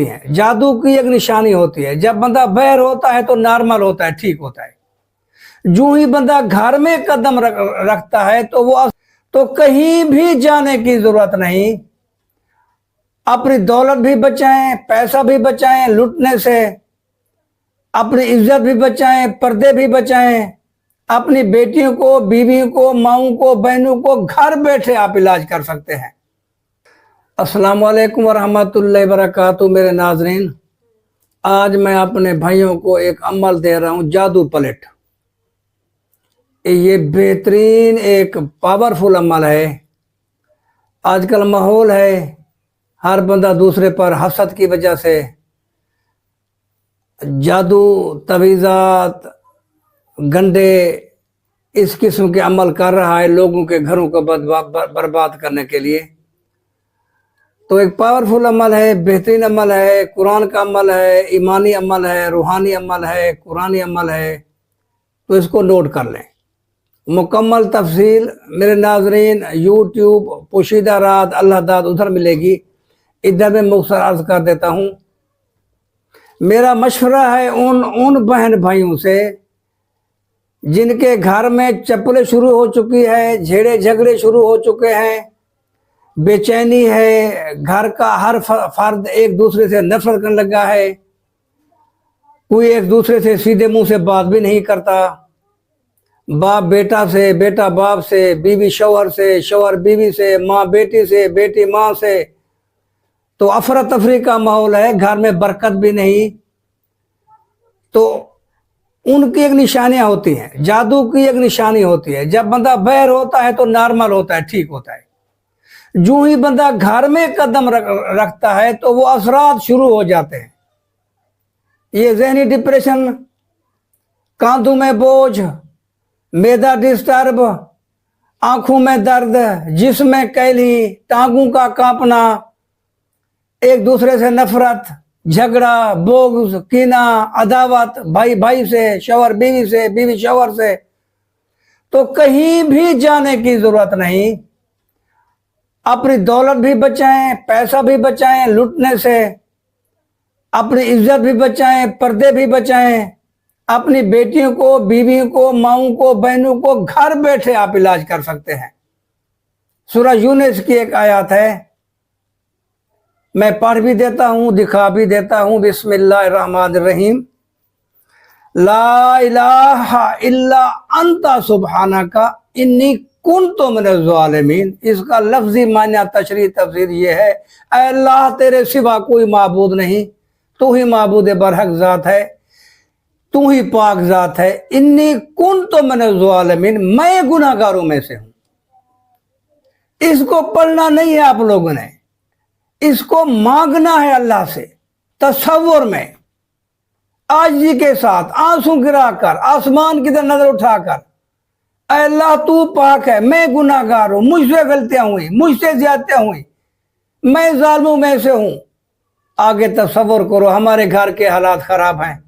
हैं। जादू की एक निशानी होती है, जब बंदा बहर होता है तो नॉर्मल होता है, ठीक होता है। जो ही बंदा घर में कदम रखता है तो वो तो कहीं भी जाने की जरूरत नहीं। अपनी दौलत भी बचाएं, पैसा भी बचाएं लूटने से, अपनी इज्जत भी बचाएं, पर्दे भी बचाएं, अपनी बेटियों को, बीवियों को, माओं को, बहनों को घर बैठे आप इलाज कर सकते हैं। अस्सलाम वालेकुम वरहमतुल्लाहि वबरकातुहू। मेरे नाजरीन, आज मैं अपने भाइयों को एक अमल दे रहा हूं, जादू पलट। ये बेहतरीन एक पावरफुल अमल है। आजकल माहौल है, हर बंदा दूसरे पर हसद की वजह से जादू, तवीज़ात, गंडे इस किस्म के अमल कर रहा है लोगों के घरों को बर्बाद करने के लिए। तो एक पावरफुल अमल है, बेहतरीन अमल है, कुरान का अमल है, ईमानी अमल है, रूहानी अमल है, कुरानी अमल है। तो इसको नोट कर लें। मुकम्मल तफसील मेरे नाजरीन यूट्यूब पोशीदा रात अल्लाह दाद उधर मिलेगी। इधर में मुख्तसर अर्ज कर देता हूँ। मेरा मशवरा है उन बहन भाइयों से जिनके घर में चप्पलें शुरू हो चुकी है, झेड़े झगड़े शुरू हो चुके हैं, बेचैनी है, घर का हर फर्द एक दूसरे से नफरत करने लगा है, कोई एक दूसरे से सीधे मुंह से बात भी नहीं करता, बाप बेटा से, बेटा बाप से, बीवी शौहर से, शौहर बीवी से, माँ बेटी से, बेटी माँ से। तो अफरा तफरी का माहौल है, घर में बरकत भी नहीं। तो उनकी एक निशानियां होती हैं, जादू की एक निशानी होती है। जब बंदा बहर होता है तो नॉर्मल होता है, ठीक होता है। जो ही बंदा घर में कदम रखता है तो वो असरात शुरू हो जाते हैं। ये ज़हनी डिप्रेशन, कांधों में बोझ, मैदा डिस्टर्ब, आंखों में दर्द, जिस्म में कैली, टांगों का कांपना, एक दूसरे से नफरत, झगड़ा, बोग्स, कीना, अदावत, भाई भाई से, शौहर बीवी से, बीवी शौहर से। तो कहीं भी जाने की जरूरत नहीं। अपनी दौलत भी बचाएं, पैसा भी बचाएं लूटने से, अपनी इज्जत भी बचाएं, पर्दे भी बचाएं, अपनी बेटियों को, बीवियों को, माओं को, बहनों को घर बैठे आप इलाज कर सकते हैं। सूरह यूनुस की एक आयत है, मैं पढ़ भी देता हूं, दिखा भी देता हूं। बिस्मिल्लाहिर्रहमानिर्रहीम। ला इलाहा इल्ला अंता सुब्हानका इन्नी कुन्तु मिनज़ ज़ालिमीन। इसका लफ्जी माना तशरीह तफसीर ये है, ऐ अल्लाह तेरे सिवा कोई माबूद नहीं, तू ही माबूद बरहक ज़ात है, तू ही पाक ज़ात है। इन्नी कुन्तु मिनज़ ज़ालिमीन, मैं गुनाहगारों में से हूं। इसको पढ़ना नहीं है आप लोगों ने, इसको मांगना है अल्लाह से, तसव्वुर में, आजिज़ी के साथ, आंसू गिराकर, आसमान की तरफ नजर उठाकर, अल्लाह तू पाक है, मैं गुनाहगार हूं, मुझसे गलतियां हुई, मुझसे ज्यादतियां हुई, मैं जालिमों में से हूं। आगे तसव्वुर करो, हमारे घर के हालात खराब हैं,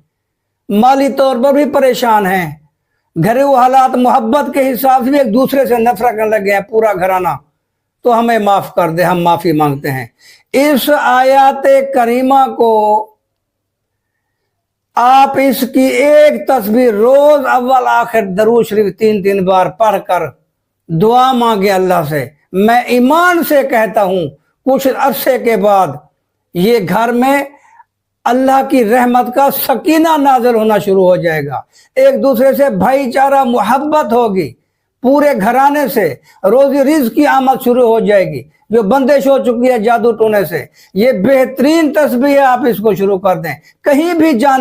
माली तौर पर भी परेशान हैं, घरेलू हालात मोहब्बत के हिसाब से भी एक दूसरे से नफरत करने लगे हैं पूरा घराना। तो हमें माफ कर दे, हम माफी मांगते हैं। इस आयत करीमा को आप इसकी एक तस्वीर रोज अव्वल आखिर दरूद शरीफ 3-3 बार पढ़कर दुआ मांगे अल्लाह से। मैं ईमान से कहता हूं कुछ अरसे के बाद ये घर में अल्लाह की रहमत का सकीना नाज़िल होना शुरू हो जाएगा। एक दूसरे से भाईचारा, मोहब्बत होगी, पूरे घराने से रोजी रिज़्क़ की आमद शुरू हो जाएगी जो बंदिश हो चुकी है जादू टोने से। ये बेहतरीन तस्बीह है, आप इसको शुरू कर दें। कहीं भी जाने